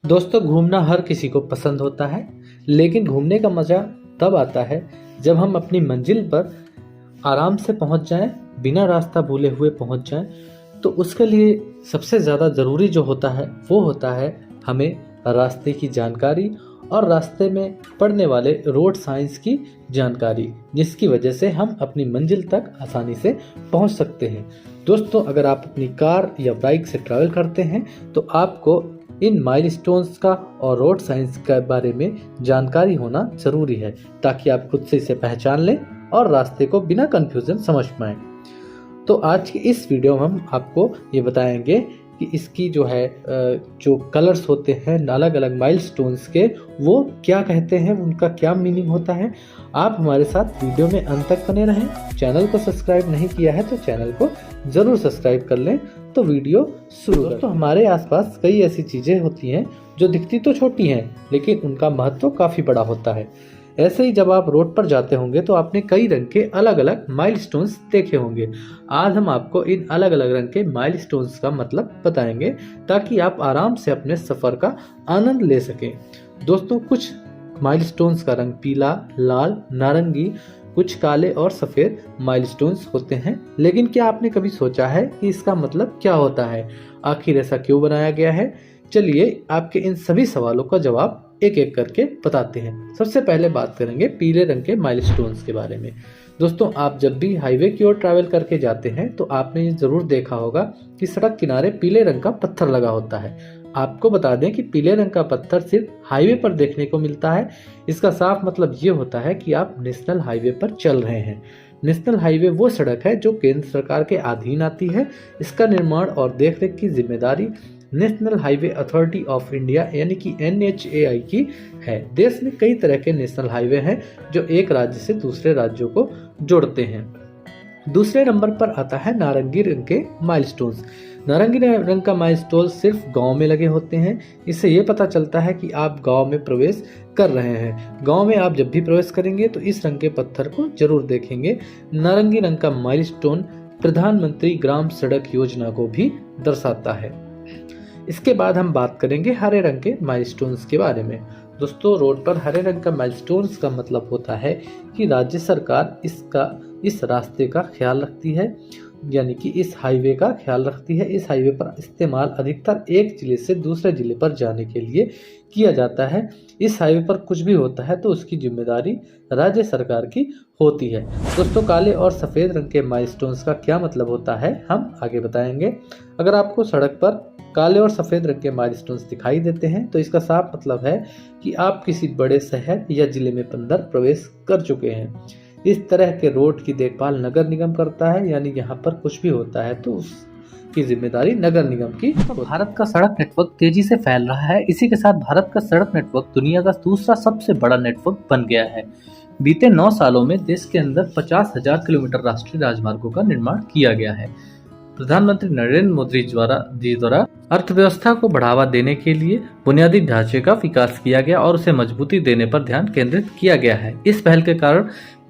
दोस्तों, घूमना हर किसी को पसंद होता है, लेकिन घूमने का मज़ा तब आता है जब हम अपनी मंजिल पर आराम से पहुंच जाएं, बिना रास्ता भूले हुए पहुंच जाएं। तो उसके लिए सबसे ज़्यादा ज़रूरी जो होता है वो होता है हमें रास्ते की जानकारी और रास्ते में पड़ने वाले रोड साइंस की जानकारी, जिसकी वजह से हम अपनी मंजिल तक आसानी से पहुंच सकते हैं। दोस्तों, अगर आप अपनी कार या बाइक से ट्रैवल करते हैं तो आपको इन माइलस्टोन्स का और रोड साइंस के बारे में जानकारी होना जरूरी है, ताकि आप खुद से इसे पहचान लें और रास्ते को बिना कंफ्यूजन समझ पाएं। तो आज की इस वीडियो में हम आपको ये बताएंगे कि इसकी जो कलर्स होते हैं अलग अलग माइलस्टोन्स के, वो क्या कहते हैं, उनका क्या मीनिंग होता है। आप हमारे साथ वीडियो में अंत तक बने रहें। चैनल को सब्सक्राइब नहीं किया है तो चैनल को जरूर सब्सक्राइब कर लें। तो वीडियो शुरू। दोस्तों, हमारे आसपास कई ऐसी चीजें होती हैं जो दिखती तो छोटी हैं, लेकिन उनका महत्व काफी बड़ा होता है। ऐसे ही जब आप रोड पर जाते होंगे तो आपने कई रंग के अलग अलग माइलस्टोन्स देखे होंगे। आज हम आपको इन अलग अलग रंग के माइलस्टोन्स का मतलब बताएंगे, ताकि आप आराम से अपने सफर का आनंद ले सकें। दोस्तों, कुछ माइलस्टोन्स का रंग पीला, लाल, नारंगी, कुछ काले और सफेद माइलस्टोन्स होते हैं। लेकिन क्या आपने कभी सोचा है कि इसका मतलब क्या होता है? आखिर ऐसा क्यों बनाया गया है? चलिए आपके इन सभी सवालों का जवाब एक एक करके बताते हैं। सबसे पहले बात करेंगे पीले रंग के माइलस्टोन्स के बारे में। दोस्तों, आप जब भी हाईवे की ओर ट्रैवल करके जाते हैं तो आपने ये जरूर देखा होगा कि सड़क किनारे पीले रंग का पत्थर लगा होता है। आपको बता दें कि पीले रंग का पत्थर सिर्फ हाईवे पर देखने को मिलता है। इसका साफ मतलब ये होता है कि आप नेशनल हाईवे पर चल रहे हैं। नेशनल हाईवे वो सड़क है जो केंद्र सरकार के अधीन आती है। इसका निर्माण और देखरेख की जिम्मेदारी national highway authority of India यानी कि NHAI की है। देश में कई तरह के नेशनल हाईवे हैं जो एक राज्य से दूसरे राज्यों को जोड़ते हैं। दूसरे नंबर पर आता है नारंगी रंग के माइलस्टोन्स। नारंगी रंग का माइलस्टोन सिर्फ गांव में लगे होते हैं। इससे ये पता चलता है कि आप गांव में प्रवेश कर रहे हैं। गांव में आप जब भी प्रवेश करेंगे तो इस रंग के पत्थर को जरूर देखेंगे। नारंगी रंग का माइलस्टोन प्रधानमंत्री ग्राम सड़क योजना को भी दर्शाता है। इसके बाद हम बात करेंगे हरे रंग के माइलस्टोन्स के बारे में। दोस्तों, रोड पर हरे रंग का माइलस्टोन्स का मतलब होता है कि राज्य सरकार इस रास्ते का ख्याल रखती है, यानी कि इस हाईवे का ख्याल रखती है। इस हाईवे पर इस्तेमाल अधिकतर एक जिले से दूसरे जिले पर जाने के लिए किया जाता है। इस हाईवे पर कुछ भी होता है तो उसकी जिम्मेदारी राज्य सरकार की होती है। दोस्तों, काले और सफेद रंग के माइलस्टोन्स का क्या मतलब होता है हम आगे बताएंगे। अगर आपको सड़क पर काले और सफेद रंग के माइलस्टोन्स दिखाई देते हैं तो इसका साफ मतलब है कि आप किसी बड़े शहर या जिले में अंदर प्रवेश कर चुके हैं। इस तरह के रोड की देखभाल नगर निगम करता है, यानी यहाँ पर कुछ भी होता है तो उसकी जिम्मेदारी नगर निगम की। तो भारत का सड़क नेटवर्क तेजी से फैल रहा है। इसी के साथ भारत का सड़क नेटवर्क दुनिया का दूसरा सबसे बड़ा नेटवर्क बन गया है। बीते 9 सालों में देश के अंदर 50,000 किलोमीटर राष्ट्रीय राजमार्गों का निर्माण किया गया है। प्रधानमंत्री नरेंद्र मोदी द्वारा अर्थव्यवस्था को बढ़ावा देने के लिए बुनियादी ढांचे का विकास किया गया और उसे मजबूती देने पर ध्यान केंद्रित किया गया है। इस पहल के कारण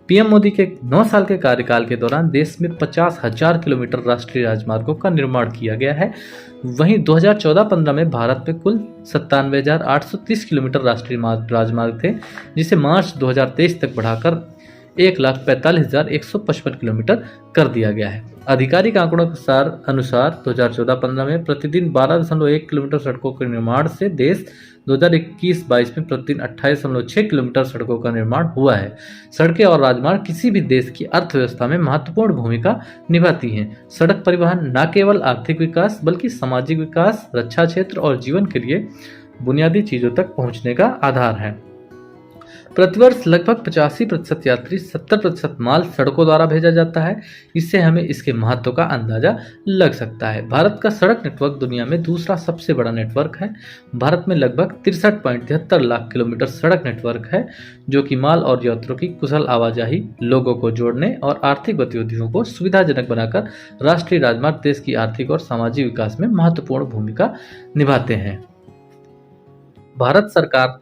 पीएम मोदी के 9 साल के कार्यकाल के दौरान देश में 50,000 किलोमीटर राष्ट्रीय राजमार्गों का निर्माण किया गया है। वहीं 2014-15 में भारत में कुल 97,830 किलोमीटर राष्ट्रीय राजमार्ग थे, जिसे मार्च 2023 तक बढ़ाकर 1,45,155 किलोमीटर कर दिया गया है। आधिकारिक आंकड़ों के अनुसार 2014-15 में प्रतिदिन 12.1 किलोमीटर सड़कों के निर्माण से देश 2021-22 में प्रतिदिन 28.6 किलोमीटर सड़कों का निर्माण हुआ है। सड़कें और राजमार्ग किसी भी देश की अर्थव्यवस्था में महत्वपूर्ण भूमिका निभाती हैं। सड़क परिवहन न केवल आर्थिक विकास बल्कि सामाजिक विकास, रक्षा क्षेत्र और जीवन के लिए बुनियादी चीजों तक पहुंचने का आधार है। प्रतिवर्ष लगभग 85% यात्री 70% माल सड़कों द्वारा भेजा जाता है। इससे हमें इसके महत्व का अंदाजा लग सकता है। भारत का सड़क नेटवर्क दुनिया में दूसरा सबसे बड़ा नेटवर्क है। भारत में लगभग 63.73 लाख किलोमीटर सड़क नेटवर्क है, जो कि माल और यात्रियों की कुशल आवाजाही, लोगों को जोड़ने और आर्थिक गतिविधियों को सुविधाजनक बनाकर राष्ट्रीय राजमार्ग देश की आर्थिक और सामाजिक विकास में महत्वपूर्ण भूमिका निभाते हैं। भारत सरकार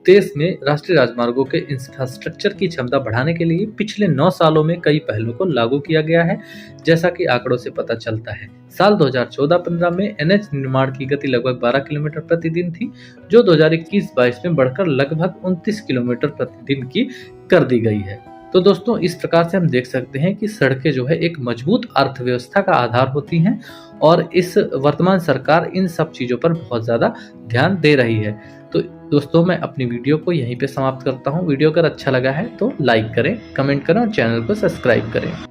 देश में राष्ट्रीय राजमार्गों के इंफ्रास्ट्रक्चर की क्षमता बढ़ाने के लिए पिछले 9 सालों में कई पहलों को लागू किया गया है, जैसा कि आंकड़ों से पता चलता है। साल 2014-15 में एनएच निर्माण की गति लगभग 12 किलोमीटर प्रतिदिन थी, जो 2021-22 में बढ़कर लगभग 29 किलोमीटर प्रतिदिन की कर दी गई है। तो दोस्तों, इस प्रकार से हम देख सकते हैं कि सड़कें जो है एक मजबूत अर्थव्यवस्था का आधार होती हैं और इस वर्तमान सरकार इन सब चीज़ों पर बहुत ज़्यादा ध्यान दे रही है। तो दोस्तों, मैं अपनी वीडियो को यहीं पे समाप्त करता हूँ। वीडियो अगर अच्छा लगा है तो लाइक करें, कमेंट करें और चैनल को सब्सक्राइब करें।